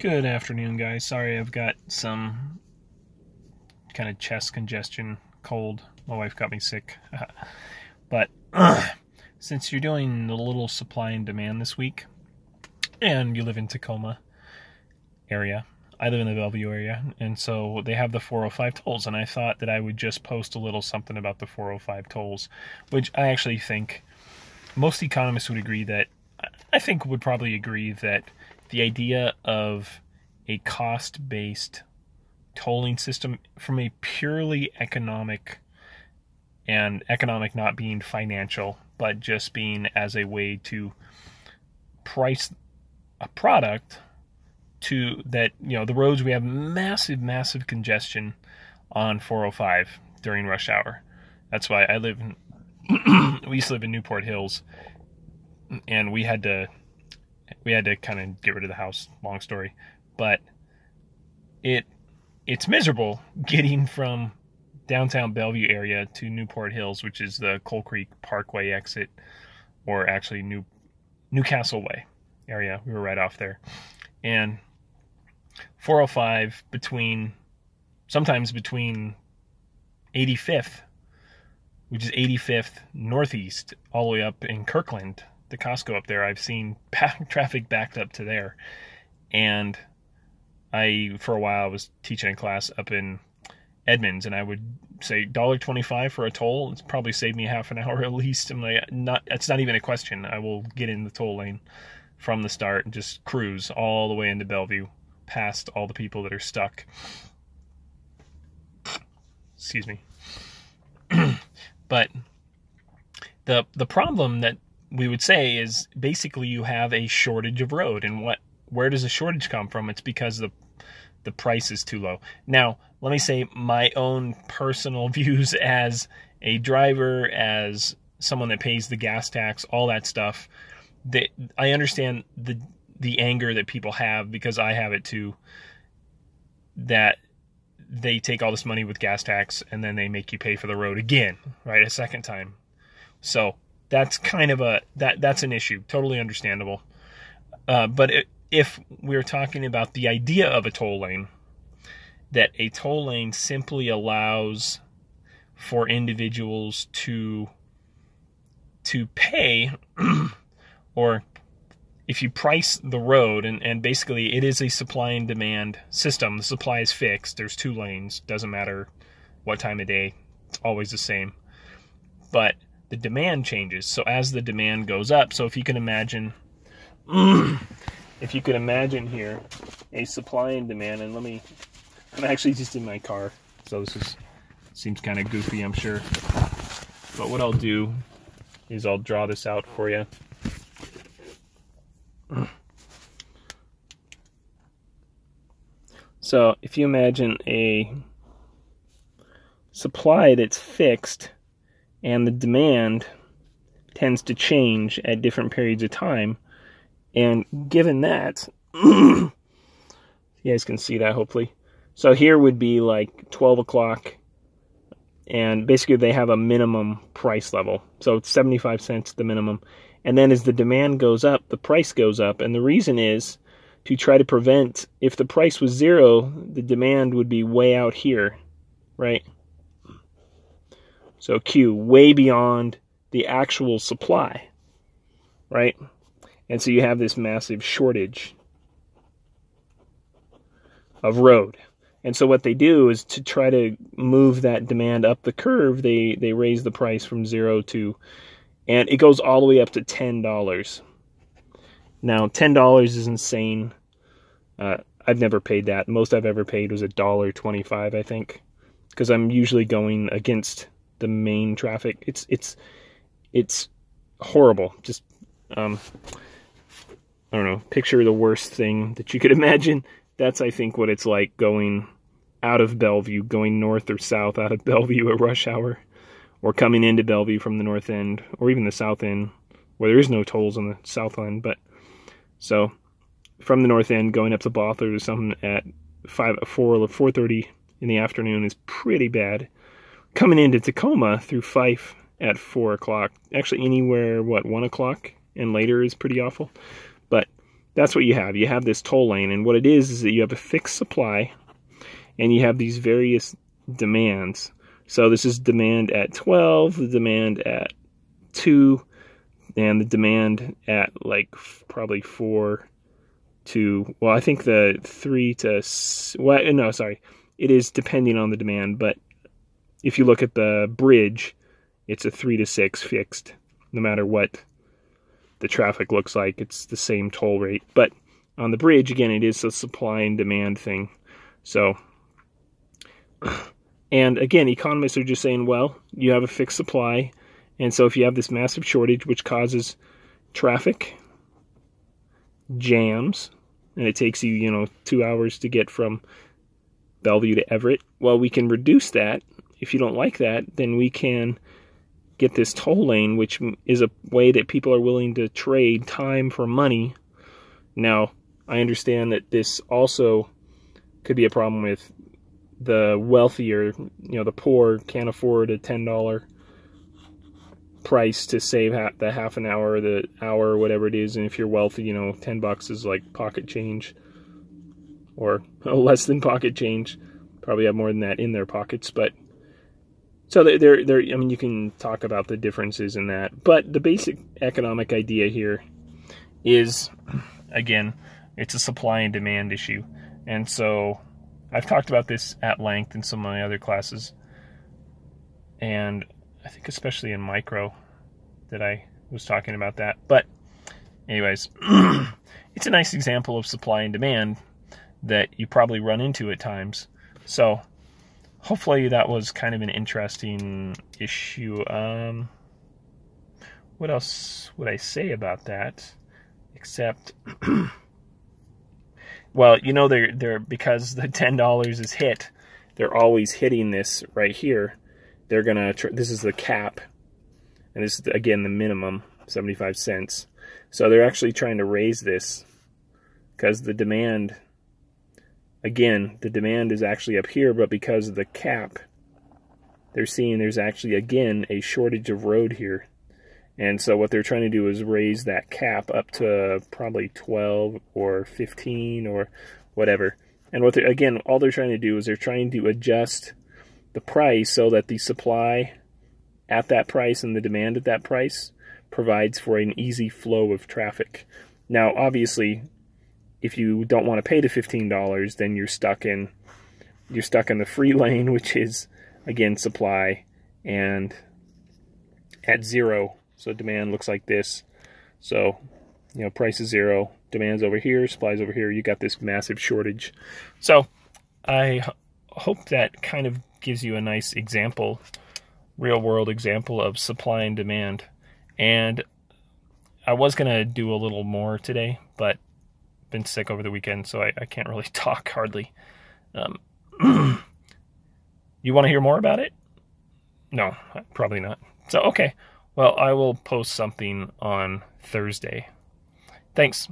Good afternoon, guys. Sorry, I've got some kind of chest congestion, cold. My wife got me sick. But since you're doing a little supply and demand this week, and you live in Tacoma area, I live in the Bellevue area, and so they have the 405 tolls, and I thought that I would just post a little something about the 405 tolls, which I actually think most economists would agree that, I think would probably agree that the idea of a cost-based tolling system from a purely economic, and economic not being financial, but just being as a way to price a product to that, the roads, we have massive congestion on 405 during rush hour. That's why I live in, we used to live in Newport Hills, and we had to kind of get rid of the house, long story, but it's miserable getting from downtown Bellevue area to Newport Hills, which is the Coal Creek Parkway exit, or actually Newcastle Way area. We were right off there. And 405 sometimes between 85th, which is 85th Northeast, all the way up in Kirkland, the Costco up there. I've seen traffic backed up to there. And for a while, I was teaching a class up in Edmonds, and I would say $1.25 for a toll. It's probably saved me half an hour at least. I'm like, it's not even a question. I will get in the toll lane from the start and just cruise all the way into Bellevue, past all the people that are stuck. Excuse me. But the problem that we would say is basically you have a shortage of road. And where does the shortage come from? It's because the price is too low. Now, let me say my own personal views as a driver, as someone that pays the gas tax, all that stuff. I understand the anger that people have, because I have it too, that they take all this money with gas tax and then they make you pay for the road again, right, a second time. So that's kind of that's an issue, totally understandable. But if we're talking about the idea of a toll lane, that a toll lane simply allows for individuals to pay, or if you price the road, and basically it is a supply and demand system. The supply is fixed. There's 2 lanes. Doesn't matter what time of day. It's always the same. But the demand changes. So as the demand goes up, so if you can imagine... If you could imagine here a supply and demand, and I'm actually just in my car, so this seems kind of goofy, I'm sure. But what I'll do is I'll draw this out for you. So if you imagine a supply that's fixed and the demand tends to change at different periods of time, and given that, you guys can see that hopefully. So here would be like 12 o'clock, and basically they have a minimum price level. So it's 75 cents the minimum. And then as the demand goes up, the price goes up. And the reason is to try to prevent, if the price was 0, the demand would be way out here, right? So Q, way beyond the actual supply, right? And so you have this massive shortage of road. And so what they do is, to try to move that demand up the curve, they raise the price from 0 to, and it goes all the way up to $10. Now, $10 is insane. I've never paid that. Most I've ever paid was $1.25, I think, because I'm usually going against the main traffic. It's horrible. Just I don't know, picture the worst thing that you could imagine. That's, I think, what it's like going out of Bellevue, going north or south out of Bellevue at rush hour, or coming into Bellevue from the north end, or even the south end, where there is no tolls on the south end. But so from the north end going up to Bothell or something at 4:30 in the afternoon is pretty bad. Coming into Tacoma through Fife at 4 o'clock, actually anywhere 1 o'clock and later is pretty awful. But that's what you have. You have this toll lane, and what it is that you have a fixed supply, and you have these various demands. So this is demand at 12, the demand at 2, and the demand at like probably 4 to, well, I think the 3 to, well, no, sorry, it is depending on the demand, but if you look at the bridge, it's a 3 to 6 fixed, no matter what the traffic looks like. It's the same toll rate. But on the bridge, again, it is a supply and demand thing. So, and again, economists are just saying, well, you have a fixed supply, and so if you have this massive shortage, which causes traffic jams, and it takes you, 2 hours to get from Bellevue to Everett, well, we can reduce that. If you don't like that, then we can get this toll lane, which is a way that people are willing to trade time for money. Now, I understand that this also could be a problem with the wealthier, the poor can't afford a $10 price to save the half an hour, the hour, or whatever it is. And if you're wealthy, $10 is like pocket change, or less than pocket change. Probably have more than that in their pockets, but so they're I mean, you can talk about the differences in that, but the basic economic idea here is, again, it's a supply and demand issue. And so I've talked about this at length in some of my other classes, and I think especially in micro that I was talking about that. But anyways, it's a nice example of supply and demand that you probably run into at times. So hopefully that was kind of an interesting issue. What else would I say about that? Except, well, they're because the $10 is hit, they're always hitting this right here. They're gonna, this is the cap, and this is, again, the minimum, 75 cents. So they're actually trying to raise this because the demand, again, the demand is actually up here, but because of the cap, they're seeing there's actually, again, a shortage of road here. And so what they're trying to do is raise that cap up to probably 12 or 15 or whatever. And what they're, again, all they're trying to do is they're trying to adjust the price so that the supply at that price and the demand at that price provides for an easy flow of traffic. Now, obviously, if you don't want to pay the $15, then you're stuck in the free lane, which is, again, supply and at 0. So demand looks like this. So, price is 0, demand's over here, supply's over here. You got this massive shortage. So I hope that kind of gives you a nice example, real world example of supply and demand. And I was going to do a little more today, but been sick over the weekend, so I can't really talk hardly. You want to hear more about it? No, probably not. So, okay. Well, I will post something on Thursday. Thanks.